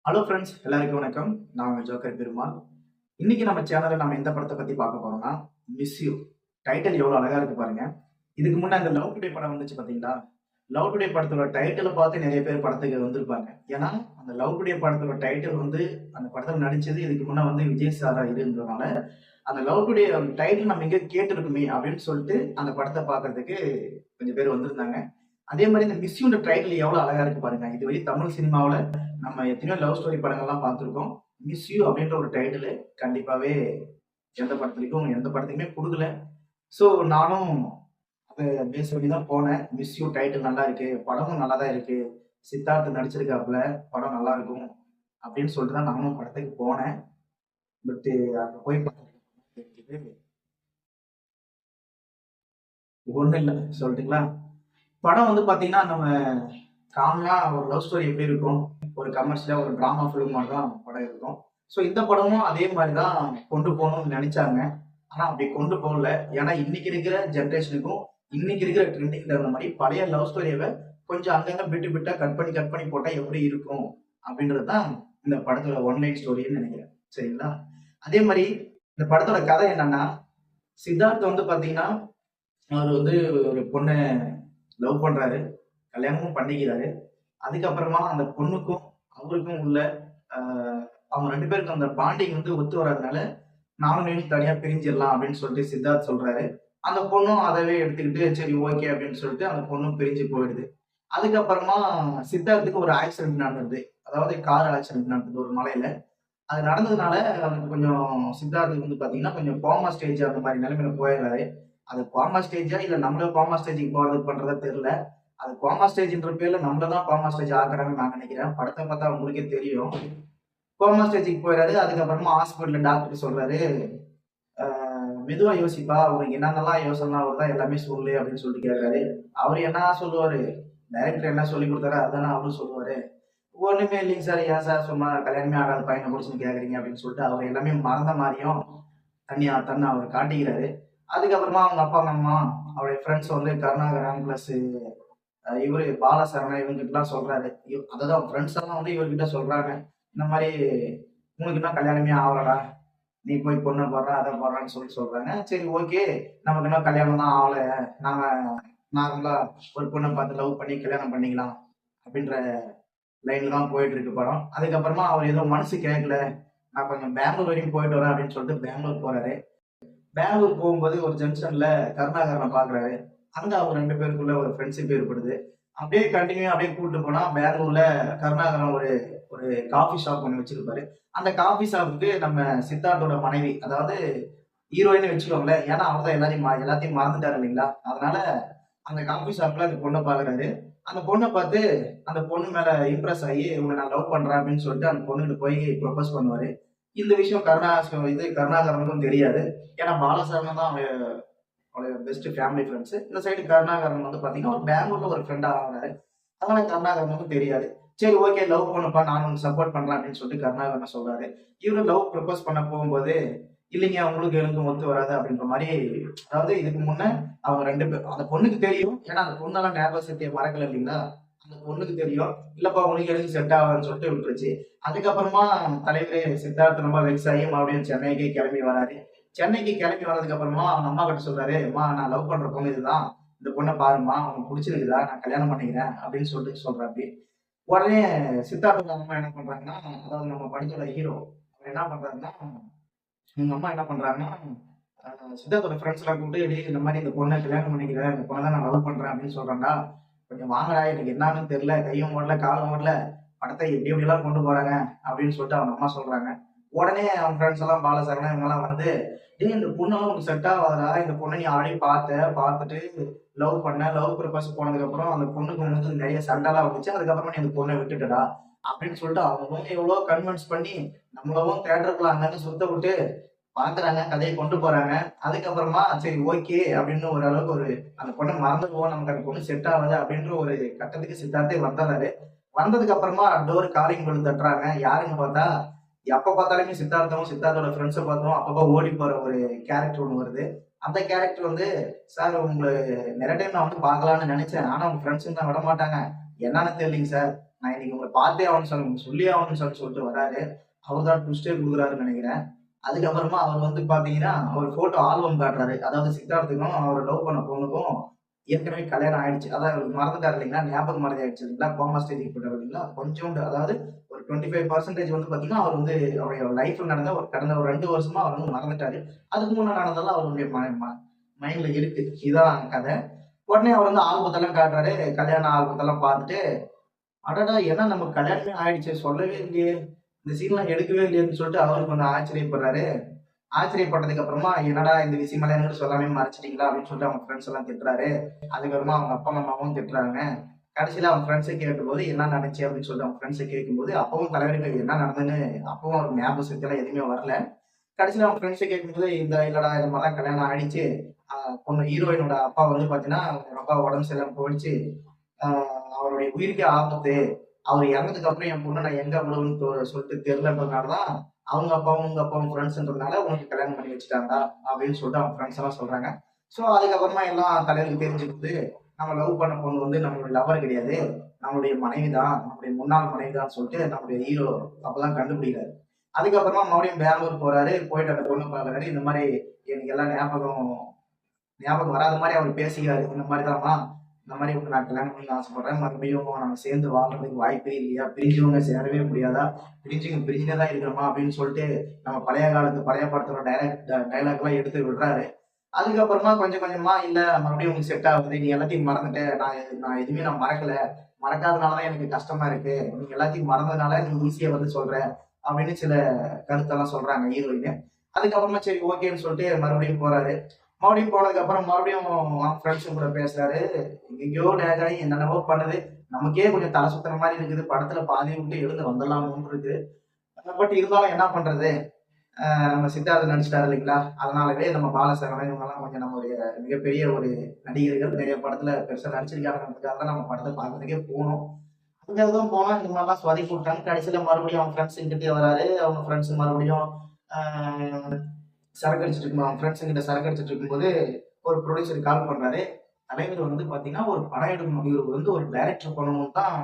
Hello friends, எல்லாருக்கும் வணக்கம். நான் உங்க ஜோக்கர் பெருமாள். இன்னைக்கு நம்ம சேனல்ல நம்ம எந்த படத்தை பத்தி பார்க்க போறோம்னா, மிஸ் யூ. டைட்டில் எவ்வளவு அழகா இருக்கு பாருங்க. இதுக்கு முன்ன அந்த லவ் டுடே படம் வந்துச்சு பாத்தீங்களா? லவ் டுடே படத்தோட டைட்டில பார்த்து நிறைய பேர் படத்துக்கு வந்திருப்பாங்க. ஏன்னா, அந்த லவ் டுடே படத்தோட டைட்டில் அந்த படத்துல நடிச்சது இதுக்கு முன்ன விஜய் சாரா இருந்ததுனால, அந்த லவ் டுடே டைட்டில் நம்ம எங்க கேட்டிருக்குமே அப்படின்னு சொல்லிட்டு அந்த படத்தை பார்க்கறதுக்கு கொஞ்சம் பேர் வந்திருந்தாங்க. அதே மாதிரி இந்த மிஸ் யூன்ற டைட்டில் எவ்வளவு அழகா இருக்கு பாருங்க. இதுவரை தமிழ் சினிமாவுல நம்ம எத்தனையோ லவ் ஸ்டோரி படங்கள்லாம் பார்த்துருக்கோம். மிஸ் யூ அப்படின்ற ஒரு டைட்டில் கண்டிப்பாவே எந்த படத்துக்குமே கொடுக்கல. ஸோ நானும் அதை பேஸ் பண்ணி தான் போனேன். மிஸ் யூ டைட்டில் நல்லா இருக்கு, படமும் நல்லா தான் இருக்கு, சித்தார்த் நடிச்சிருக்காப்புல, படம் நல்லா இருக்கும் அப்படின்னு சொல்லிட்டு தான் நானும் படத்துக்கு போனேன். பட் அங்க போய் பார்த்தது ஒன்றும் இல்லை சொல்லட்டுங்களா. படம் பார்த்தீங்கன்னா நம்ம காமனா ஒரு லவ் ஸ்டோரி எப்படி இருக்கும், ஒரு கமர்ஷியலா ஒரு டிராமா ஃபிலிம் மாதிரி தான் படம் இருக்கும். ஸோ இந்த படமும் அதே மாதிரி தான் கொண்டு போகணும்னு நினைச்சாங்க. ஆனா அப்படி கொண்டு போகல. ஏன்னா இன்னைக்கு இருக்கிற ஜென்ரேஷனுக்கும் இன்னைக்கு இருக்கிற ட்ரெண்டிங் தகுந்த மாதிரி பழைய லவ் ஸ்டோரியை கொஞ்சம் அங்கங்க விட்டு கட் பண்ணி போட்டா எப்படி இருக்கும் அப்படின்றது தான் இந்த படத்தோட ஒன்லைன் ஸ்டோரின்னு நினைக்கிறேன். சரிங்களா? அதே மாதிரி இந்த படத்தோட கதை என்னன்னா, சித்தார்த் பாத்தீங்கன்னா அவர் ஒரு பொண்ணை லவ் பண்றாரு, கல்யாணமும் பண்ணிக்கிறாரு. அதுக்கப்புறமா அந்த பொண்ணுக்கும் அவருக்கும் உள்ள அவங்க 2 பேருக்கும் அந்த பாண்டிங் ஒத்து வராதனால, நானும் நீயும் தனியா பிரிஞ்சிடலாம் அப்படின்னு சொல்லிட்டு சித்தார்த் சொல்றாரு. அந்த பொண்ணும் அதவே எடுத்துக்கிட்டு சரி ஓகே அப்படின்னு சொல்லிட்டு அந்த பொண்ணும் பிரிஞ்சு போயிடுது. அதுக்கப்புறமா சித்தார்த்துக்கு ஒரு ஆக்சிடென்ட் நடந்தது. அதாவது கார் ஆக்சிடென்ட் நடந்தது ஒரு மலையில. அது நடந்ததுனால அவனுக்கு கொஞ்சம் சித்தார்த்துக்கு பாத்தீங்கன்னா கொஞ்சம் கோமா ஸ்டேஜ் அந்த மாதிரி நிலைமையில போயிடுறாரு. அது கோமா ஸ்டேஜா இல்ல நம்மள கோமா ஸ்டேஜுக்கு போறது பண்றதா தெரியல. அது கோமா ஸ்டேஜ்ன்ற பேர்ல நம்மள தான் கோமா ஸ்டேஜ் ஆக்குறாங்கன்னு நான் நினைக்கிறேன். படத்தை பார்த்தா உங்களுக்கே தெரியும். கோமா ஸ்டேஜுக்கு போயிறாரு. அதுக்கப்புறமா ஹாஸ்பிட்டல்ல டாக்டர் சொல்றாரு, மெதுவா யோசிப்பா, உனக்கு என்னென்னலாம் யோசனைலாம் வருதா எல்லாமே சொல்லு அப்படின்னு சொல்லிட்டு கேட்கறாரு. அவரு என்ன சொல்லுவாரு, டைரக்டர் என்ன சொல்லி கொடுத்தாரோ அதானே அவரும் சொல்லுவாரு. ஒண்ணுமே இல்லைங்க சார், ஏன் சார் சும்மா கல்யாணமே ஆகாத பையனை பிடிச்சுன்னு கேக்குறீங்க அப்படின்னு சொல்லிட்டு அவர் எல்லாமே மறந்த மாதிரியும் தன்னை அவர் காட்டிக்கிறாரு. அதுக்கப்புறமா அவங்க அப்பா அம்மா அவருடைய ஃப்ரெண்ட்ஸ் கருணாகரன் பிளஸ் இவரு பாலசரவணன் இவங்ககிட்டலாம் சொல்றாரு. அதாவது ஃப்ரெண்ட்ஸ் எல்லாம் இவர்கிட்ட சொல்றாங்க, இந்த மாதிரி உனக்கு இன்னும் கல்யாணமே ஆகலடா, நீ போய் பொண்ணை போடுற அதை போடுறான்னு சொல்றாங்க. சரி ஓகே, நமக்கு இன்னும் கல்யாணம் தான் ஆகல, நாம நார்மலா ஒரு பொண்ணை பார்த்து லவ் பண்ணி கல்யாணம் பண்ணிக்கலாம் அப்படின்ற லைன்ல தான் போயிட்டு இருக்கு படம். அதுக்கப்புறமா அவர் ஏதோ மனசு கேட்கல, நான் கொஞ்சம் பெங்களூர் வரைக்கும் போயிட்டு வரேன் அப்படின்னு சொல்லிட்டு பெங்களூர் போறாரு. பெங்களூர் போகும்போது ஒரு ஜங்ஷன்ல கருணாகரனை பாக்குறாரு. அங்க அவங்க 2 பேருக்குள்ள ஒரு ஃப்ரெண்ட்ஷிப் ஏற்படுது. அப்படியே கண்டினியூ அப்படியே கூப்பிட்டு போனா பெங்களூர்ல கருணாகரன் ஒரு ஒரு காஃபி ஷாப் ஒன்று வச்சிருப்பாரு. அந்த காஃபி ஷாப்புக்கு நம்ம சித்தார்த்தோட மனைவி, அதாவது ஹீரோயின் வச்சுக்கோங்களேன். ஏன்னா அவர் தான் எல்லாத்தையும் மறந்துட்டாரு இல்லைங்களா? அதனால அந்த காஃபி ஷாப்ல அந்த பொண்ணை பாக்குறாரு. அந்த பொண்ணை பார்த்து அந்த பொண்ணு மேல இம்ப்ரெஸ் ஆகி உங்களை நான் லவ் பண்றேன் அப்படின்னு சொல்லிட்டு அந்த பொண்ணுகிட்ட போய் ப்ரொபோஸ் பண்ணுவாரு. இந்த விஷயம் கருணாகரனுக்கும் தெரியாது. ஏன்னா பாலசரவணன் தான் அவருடைய பெஸ்ட் ஃபேமிலி ஃப்ரெண்ட்ஸ். இந்த சைடு கருணாகரன் பாத்தீங்கன்னா ஒரு பெங்களூர்ல ஒரு ஃப்ரெண்டா ஆகுறாரு. அதனால கருணாகரனுக்கும் தெரியாது. சரி ஓகே, லவ் பண்ணுப்பா, நான் உனக்கு சப்போர்ட் பண்றேன் அப்படின்னு சொல்லிட்டு கருணாகரன் சொல்றாரு. இவரு லவ் ப்ரப்போஸ் பண்ண போகும்போது இல்லைங்க உங்களுக்கு எனக்கும் ஒத்து வராது அப்படின்ற மாதிரி, அதாவது இதுக்கு முன்ன அவங்க 2 பேர் அந்த பொண்ணுக்கு தெரியும். ஏன்னா அந்த பொண்ணெல்லாம் ஞாபக சக்தியை மறக்கல இல்லைங்களா? அந்த பொண்ணுக்கு தெரியும். இல்லப்பா உங்களுக்கு எனக்கு செட் ஆகாதுன்னு சொல்லிட்டு விட்டுருச்சு. அதுக்கப்புறமா தலைவரே சித்தார்த் ரொம்ப வெக்ஸ் ஆகி மறுபடியும் சென்னைக்கு கிளம்பி வராரு. சென்னைக்கு கிளம்பி வர்றதுக்கு அப்புறமா அவங்க அம்மா கிட்ட சொல்றாரு, அம்மா நான் லவ் பண்ற பொண்ணு இதுதான், இந்த பொண்ணை பாருமா, உனக்கு பிடிச்சிருக்குதா, நான் கல்யாணம் பண்ணிக்கிறேன் அப்படின்னு சொல்லிட்டு சொல்றாப்படி. உடனே சித்தார்த்தோட அம்மா என்ன பண்றாங்கன்னா, அதாவது நம்ம படத்தோட ஹீரோ அவர் என்ன பண்றாருன்னா, எங்க அம்மா என்ன பண்றாங்கன்னா, சித்தார்த்தோட ஃப்ரெண்ட்ஸ் எல்லாம் கூப்பிட்டு, "டேய் இந்த மாதிரி இந்த பொண்ணை கல்யாணம் பண்ணிக்கிறேன், இந்த பொண்ணை தான் நான் லவ் பண்றேன் அப்படின்னு சொல்றேன்டா, கொஞ்சம் வாங்கடா, எனக்கு என்னன்னு தெரியல, கையும் ஓடல காலும் ஓடல, படத்தை எப்படி எப்படி எல்லாம் கொண்டு போறாங்க அப்படின்னு சொல்லிட்டு அவங்க அம்மா சொல்றாங்க. உடனே அவன் ஃப்ரெண்ட்ஸ் எல்லாம் பாலசரவணன் இவங்க எல்லாம் டேய் இந்த பொண்ணெல்லாம் உனக்கு செட் ஆகாதா, இந்த பொண்ணை நீ ஆல்ரெடி பார்த்துட்டு லவ் ப்ரப்போஸ் போனதுக்கு அப்புறம் அந்த பொண்ணுக்கு நிறைய சண்டைலாம் வந்துச்சு, அதுக்கப்புறமா நீ அந்த பொண்ணை விட்டுட்டடா அப்படின்னு சொல்லிட்டு அவங்க எவ்வளவு கன்வின்ஸ் பண்ணி நம்மளவும் தேட்டருக்குள்ள அங்கங்க சுத்த விட்டு பாக்குறாங்க, கதையை கொண்டு போறாங்க. அதுக்கப்புறமா சரி ஓகே அப்படின்னு ஓரளவுக்கு அந்த பொண்ணை மறந்துடுவோம், நமக்கு அந்த பொண்ணு செட் ஆகுது அப்படின்ற ஒரு கட்டத்துக்கு சித்தார்த்தே வந்துடுறாரு. வந்ததுக்கு அப்புறமா டோர் காலிங் பெல் தட்டுறாங்க. யாருன்னு பார்த்தா, எப்ப பார்த்தாலுமே சித்தார்த்தோட ஃப்ரெண்ட்ஸை பார்த்தோம் அப்பப்போ ஓடி போற ஒரு கேரக்டர் ஒண்ணு வருது. அந்த கேரக்டர் சார் உங்களை நிறைய டைம் நான் பார்க்கலாம்னு நினைச்சேன், ஆனா உங்க ஃப்ரெண்ட்ஸுங்க தான் விட மாட்டாங்க, என்னன்னு தெரியலீங்க சார், நான் இன்னைக்கு உங்களை பார்த்தே ஆகணும்னு சொல்லி ஆகணும்னு சொல்லிட்டு வராரு. அவர் தான் ட்விஸ்டே கொடுக்குறாருன்னு நினைக்கிறேன். அதுக்கப்புறமா அவர் வந்து பாத்தீங்கன்னா அவர் போட்டோ ஆல்பம் காட்டுறாரு. அதாவது சித்தார்த்துக்கும் அவர் லவ் பண்ண பொண்ணுக்கும் ஏற்கனவே கல்யாணம் ஆயிடுச்சு. அதான் அவர் மறந்துட்டாரு இல்லைங்களா? ஞாபகம் மறதி ஆயிடுச்சு இல்லைங்களா? கோமா ஸ்டேஜுக்கு போயிட்டாரு இல்லைங்களா? கொஞ்சோண்டு அதாவது ஒரு 25% வந்து பாத்தீங்கன்னா அவர் வந்து அவருடைய லைஃப்ல நடந்த ஒரு கடந்த ஒரு 2 வருஷமா அவர் வந்து மறந்துட்டாரு. அதுக்கு முன்னாடி நடந்ததெல்லாம் அவருடைய மைண்ட்ல இருக்கு. இதான் கதை. உடனே அவர் வந்து ஆல்பத்தெல்லாம் காட்டுறாரு. கல்யாண ஆல்பத்தெல்லாம் பார்த்துட்டு, அடடா! என்ன நமக்கு கல்யாணமே ஆயிடுச்சே! சொல்லவே இல்லையே! இந்த சீன்லாம் எடுக்கவே இல்லையேன்னு சொல்லிட்டு அவரு கொஞ்சம் ஆச்சரியப்படுறாரு. ஆச்சரியப்பட்டதுக்கு அப்புறமா, "என்னடா இந்த விஷயமெல்லாம் என்கிட்ட சொல்லாமயே மறைச்சிட்டீங்களா?" அப்படின்னு சொல்லிட்டு அவங்க ஃப்ரெண்ட்ஸ் எல்லாம் திட்டுறாரு. அதுக்கப்புறமா அவங்க அப்பா, அம்மாவும் திட்டுறாங்க. கடைசியில அவங்க ஃப்ரெண்ட்ஸ கேட்கும்போது, "என்ன நடந்துச்சு?" அப்படின்னு சொல்லிட்டு அவங்க ஃப்ரெண்ட்ஸ கேட்கும்போது, அப்பவும் தலைவருக்கு என்ன நடந்ததுன்னு அப்பவும் அவருக்கு ஞாபக சக்தியெல்லாம் எதுவுமே வரல. கடைசியில அவங்க ஃப்ரெண்ட்ஸ கேட்கும்போது, இல்லடா இந்த மாதிரிலாம் கல்யாணம் ஆயிடுச்சு. பொண்ணு ஹீரோயினோட அப்பா வந்து பார்த்தீங்கன்னா, ரொம்ப உடம்பு சரியில்லாம போயிடுச்சு. ஆ அவருடைய உயிருக்கே ஆபத்து. அவரு இறந்ததுக்கு அப்புறம் என் பொண்ண நான் எங்க விடுவேன்னு சொல்லிட்டு தெரியலன்றதுனால தான், அவங்க அப்பாவும், உங்க அப்பாவும் ஃப்ரெண்ட்ஸ்ன்றதுனால உனக்கு கல்யாணம் பண்ணி வச்சுட்டாங்கடா அப்படின்னு சொல்லிட்டு அவங்க ஃப்ரெண்ட்ஸ் எல்லாம் சொல்றாங்க. ஸோ அதுக்கப்புறமா எல்லாம் தலைவருக்கு தெரிஞ்சுக்குது. நம்ம லவ் பண்ண பொண்ணு வந்து நம்மளுடைய லவர் கிடையாது. நம்மளுடைய மனைவி தான். நம்முடைய முன்னாள் மனைவி தான் சொல்லிட்டு நம்முடைய ஹீரோ அப்பதான் கண்டுபிடிக்கிறாரு. அதுக்கப்புறமா மறுபடியும் பெங்களூர் போறாரு. போயிட்டு அந்த பொண்ணு பார்க்குறாரு. இந்த மாதிரி எனக்கு எல்லாம் ஞாபகம் ஞாபகம் வராத மாதிரி அவர் பேசிக்கிறாரு. இந்த மாதிரி தான்மா, இந்த மாதிரி உங்க நான் கல்யாணம் பண்ணி ஆசைப்படுறேன். மறுபடியும் நம்ம சேர்ந்து வாழ்றதுக்கு வாய்ப்பே இல்லையா? பிரிஞ்சவங்க சேரவே முடியாதா? பிரிஞ்சவங்க பிரிஞ்சே தான் இருக்கிறோமா? அப்படின்னு சொல்லிட்டு நம்ம பழைய காலத்து பழைய படத்தோட டைலாக் எல்லாம் எடுத்து விடுறாரு. அதுக்கப்புறமா கொஞ்சம் கொஞ்சமா இல்ல மறுபடியும் உங்களுக்கு செட் ஆகுது. நீ எல்லாத்தையும் மறந்துட்ட. நான் எதுவுமே நான் மறக்கல. மறக்காதனால தான் எனக்கு கஷ்டமா இருக்கு. நீங்க எல்லாத்தையும் மறந்ததுனால நீ ஈஸியா வந்து சொல்ற அப்படின்னு சில கருத்தெல்லாம் சொல்றாங்க ஹீரோயின். அதுக்கப்புறமா சரி ஓகேன்னு சொல்லிட்டு மறுபடியும் போறாரு. மறுபடியும் போனதுக்கு அப்புறம் மறுபடியும் அவங்க ஃப்ரெண்ட்ஸும் கூட பேசுறாரு. எங்கேயோ லேக் ஆகி என்னென்னவோ பண்ணுது. நமக்கே கொஞ்சம் தலை சுத்துற மாதிரி இருக்குது. படத்துல பாதியை விட்டு எழுந்து வந்துடலாமோன்னு இருக்கு. பட் இருந்தாலும் என்ன பண்றது? நம்ம சித்தார்த் நடிச்சிட்டாரு இல்லைங்களா? அதனாலவே நம்ம பாலசரவணன் இவங்கெல்லாம் கொஞ்சம் நம்மளுடைய மிகப்பெரிய ஒரு நடிகர்கள். நிறைய படத்துல பெருசா நடிச்சிருக்காங்கன்றதுக்காக தான் நம்ம படத்தை பார்க்கறதுக்கே போனோம். அங்கதான் போனா இந்த மாதிரிலாம் சொதப்பி விட்டாங்க. கடைசியில மறுபடியும் அவங்க ஃப்ரெண்ட்ஸ் கிட்டே வராரு. அவங்க ஃப்ரெண்ட்ஸ் மறுபடியும் ஆஹ் சரக்கு அடிச்சிட்டு இருக்கும் அவங்க ஃப்ரெண்ட்ஸ் கிட்ட சரக்கு அடிச்சிட்டு இருக்கும்போது ஒரு ப்ரொடியூசர் கால் பண்றாரு. தலைவர் வந்து பாத்தீங்கன்னா ஒரு படம் எடுக்கணும். இவருக்கு வந்து ஒரு டைரக்டர் பண்ணணும் தான்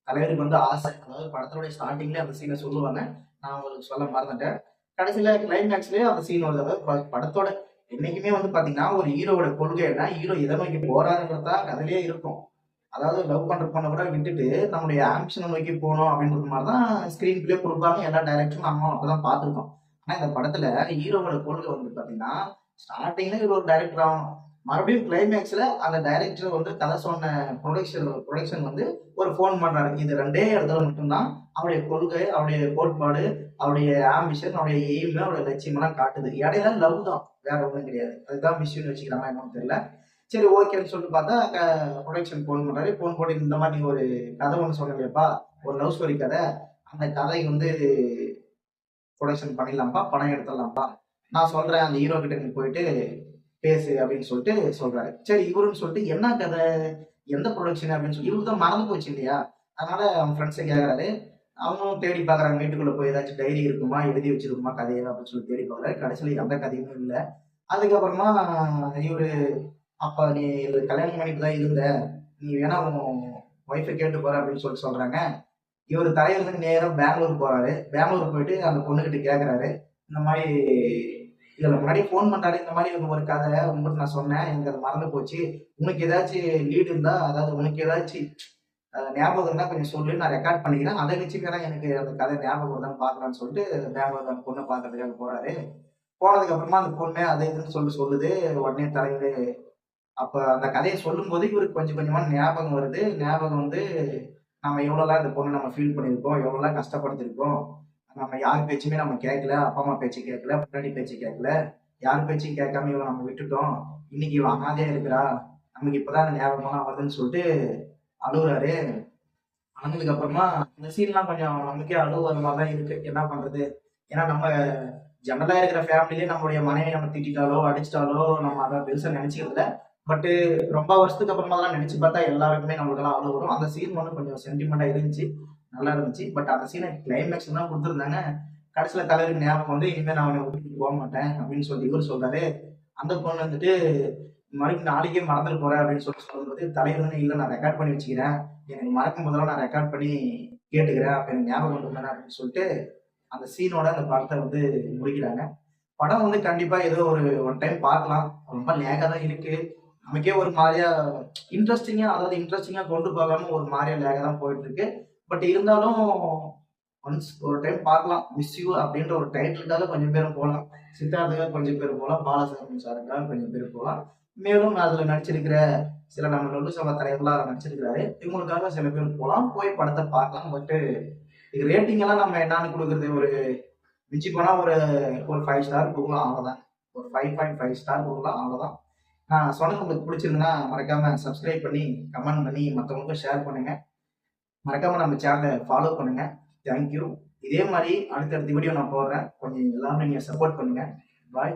தலைவருக்கு வந்து ஆசை. அதாவது படத்தோட ஸ்டார்டிங்ல அந்த சீனை சொல்லுவாங்க. நான் உங்களுக்கு சொல்ல மறந்துட்டேன். கடைசியில கிளைமேக்ஸ்லயே அந்த சீன் வருது. அதாவது படத்தோட என்னைக்குமே வந்து பாத்தீங்கன்னா ஒரு ஹீரோவோட கொள்கை என்ன, ஹீரோ எதை நோக்கி போறாருன்றது தான் கதையிலேயே இருக்கும். அதாவது லவ் பண்ற பொண்ணை கூட விட்டுட்டு நம்மளுடைய ஆம்பிஷனை நோக்கி போகணும் அப்படின்றது மாதிரி தான் ஸ்கிரீன் பிளே கொடுப்பாங்க. எல்லா டைரக்டரும் நம்ம அப்பதான் பார்த்துருக்கோம். ஆனா இந்த படத்துல ஹீரோவோட கொள்கை வந்து பாத்தீங்கன்னா ஸ்டார்டிங்ல இவர் ஒரு டைரக்டர் ஆகணும். மறுபடியும் கிளைமேக்ஸ்ல அந்த டைரக்டர் வந்து கதை சொன்ன ப்ரொடக்ஷன் வந்து ஒரு ஃபோன் பண்றாரு. இது 2 இடத்துல மட்டும்தான் அவருடைய கொள்கை, அவருடைய கோட்பாடு, அவருடைய ஆம்பிஷன், அவருடைய எய்ம், அவருடைய லட்சியம் எல்லாம் காட்டுது. இடையில லவ் தான், வேற ஒண்ணும் கிடையாது. அதுதான் விஷயம்னு வச்சுக்கிறாங்க என்னன்னு தெரியல. சரி ஓகேன்னு சொல்லிட்டு பார்த்தா ப்ரொடக்ஷன் ஃபோன் பண்றாரு. ஃபோன் போட்டு இந்த மாதிரி நீ ஒரு கதை ஒன்று சொன்னலையப்பா, ஒரு லவ் ஸ்டோரி கதை. அந்த கதை வந்து ப்ரொடக்ஷன் பண்ணிடலாம்ப்பா, படம் எடுத்துடலாம்ப்பா. நான் சொல்றேன் அந்த ஹீரோ கிட்ட நீ போயிட்டு பேசு அப்படின்னு சொல்லிட்டு சொல்றாரு. சரி இவருன்னு சொல்லிட்டு என்ன கதை, எந்த ப்ரொடக்ஷன் அப்படின்னு சொல்லி இவருக்கு தான் மறந்து போச்சு இல்லையா? அதனால அவங்க ஃப்ரெண்ட்ஸை கேட்கறாரு. அவங்களும் தேடி பார்க்குறாங்க. வீட்டுக்குள்ள போய் ஏதாச்சும் டைரி இருக்குமா, எழுதி வச்சிருக்குமா கதையை அப்படின்னு சொல்லி தேடி பார்க்குறாரு. கடைசியில் எந்த கதையுமே இல்லை. அதுக்கப்புறமா இவரு அப்ப நீ கல்யாணம் பண்ணிட்டு தான் இருந்த, நீ வேணா உன் ஒய்ஃபை கேட்டு போற அப்படின்னு சொல்லிட்டு சொல்றாங்க. இவர் தலைவர் நேரா பெங்களூர் போறாரு. பெங்களூர் போயிட்டு அந்த பொண்ணுகிட்ட கேட்கறாரு. இந்த மாதிரி இதுல முன்னாடி ஃபோன் பண்றாரு. இந்த மாதிரி ஒரு கதை உங்களுக்கு நான் சொன்னேன். எனக்கு அது மறந்து போச்சு. உனக்கு ஏதாச்சும் லீடு இருந்தா, அதாவது உனக்கு ஏதாச்சும் ஞாபகம் இருந்தா கொஞ்சம் சொல்லு. நான் ரெக்கார்ட் பண்ணிக்கிறேன். அதை வச்சு வேணா எனக்கு அந்த கதை ஞாபகம் வருதான்னு பார்க்கலான்னு சொல்லிட்டு பெங்களூர் அந்த பொண்ணை பார்க்கறதுக்காக போறாரு. போனதுக்கு அப்புறமா அந்த பொண்ணு அதை இதுன்னு சொல்லுது. உடனே தலைவர் அப்ப அந்த கதையை சொல்லும்போது இவருக்கு கொஞ்சம் கொஞ்சமா ஞாபகம் வருது. ஞாபகம் வந்து நம்ம எவ்வளோலாம் இந்த பொண்ணை நம்ம ஃபீல் பண்ணியிருக்கோம், எவ்வளோலாம் கஷ்டப்படுத்திருக்கோம். நம்ம யார் பேச்சுமே நம்ம கேட்கல. அப்பா, அம்மா பேச்சு கேட்கல, பொண்டாட்டி பேச்சு கேட்கல. யார் பேச்சையும் கேட்காம இவள நம்ம விட்டுட்டோம். இன்னைக்கு இவ அனாதையா இருக்கிறா. நமக்கு இப்பதான் அந்த ஞாபகம்லாம் வருதுன்னு சொல்லிட்டு அழுகுறாரு. அழுந்ததுக்கு அப்புறமா இந்த சீன்லாம் கொஞ்சம் நமக்கே அழுவ வர மாதிரி தான் இருக்கு. என்ன பண்றது? ஏன்னா நம்ம ஜெனரலா இருக்கிற ஃபேமிலியே நம்மளுடைய மனைவி நம்ம திட்டிட்டாலோ, அடிச்சிட்டாலோ நம்ம அத பெருசா நினைச்சுக்கிறது இல்ல. பட் ரொம்ப வருஷத்துக்கு அப்புறமா அதெல்லாம் நினைச்சு பார்த்தா எல்லாருக்குமே நம்மளுக்கெல்லாம் அழுவ வரும். அந்த சீன் வந்து கொஞ்சம் சென்டிமெண்டா இருந்துச்சு. நல்லா இருந்துச்சு. பட் அந்த சீனை கிளைமேக்ஸ் தான் கொடுத்துருந்தாங்க. கடைசியில தலைவருக்கு ஞாபகம் வந்து இனிமே நான் அவனை விட்டுட்டு போக மாட்டேன் அப்படின்னு சொல்லி இவர் சொல்றாரு. அந்த பொண்ணு வந்துட்டு மறுபடியும் நாளைக்கே மறந்துட்டு போறேன் அப்படின்னு சொல்லும்போது தலைவர் வந்து இல்லை நான் ரெக்கார்ட் பண்ணி வச்சுக்கிறேன், எனக்கு மறக்கும் போதெல்லாம் நான் ரெக்கார்ட் பண்ணி கேட்டுக்கிறேன், அப்ப எனக்கு ஞாபகம் கொண்டு அப்படின்னு சொல்லிட்டு அந்த சீனோட அந்த படத்தை வந்து முடிக்கிறாங்க. படம் வந்து கண்டிப்பா ஏதோ ஒரு ஒன் டைம் பார்க்கலாம். ரொம்ப லேகா தான் இருக்கு. நமக்கே ஒரு மாதிரியா இன்ட்ரெஸ்டிங்கா, அதாவது இன்ட்ரெஸ்டிங்கா கொண்டு போகாம ஒரு மாதிரியா லேகா தான் போயிட்டு இருக்கு. பட் இருந்தாலும் ஒன்ஸ் ஒரு டைம் பார்க்கலாம். மிஸ் யூ அப்படின்ற ஒரு டைட்டிலுக்காக கொஞ்சம் பேரும் போகலாம். சித்தார்த்துக்காக கொஞ்சம் பேர் போகலாம். பாலசுப்ரமணியம் சாருக்காக கொஞ்சம் பேர் போகலாம். மேலும் அதுல நடிச்சிருக்கிற சில நம்ம லொல்லு சபா தலைவர்களாக நடிச்சிருக்கிறாரு. இவங்களுக்காக சில பேர் போகலாம். போய் படத்தை பார்க்கலாம். பட் இது ரேட்டிங் எல்லாம் நம்ம என்னன்னு கொடுக்குறது, ஒரு மிஞ்சி போனா ஒரு ஒரு 5 ஸ்டார் கொடுக்கலாம், அவ்வளோதான். ஒரு 5.5 ஸ்டார் கொடுக்கலாம், அவ்வளோதான். நான் சொன்னது உங்களுக்கு பிடிச்சிருந்தா மறக்காம சப்ஸ்கிரைப் பண்ணி கமெண்ட் பண்ணி மற்றவங்களுக்கும் ஷேர் பண்ணுங்க. மறக்காம நம்ம சேனலை ஃபாலோ பண்ணுங்க. தேங்க்யூ. இதே மாதிரி அடுத்தடுத்த வீடியோ நான் போடுறேன். கொஞ்சம் எல்லாரும் நீங்க சப்போர்ட் பண்ணுங்க. பாய்.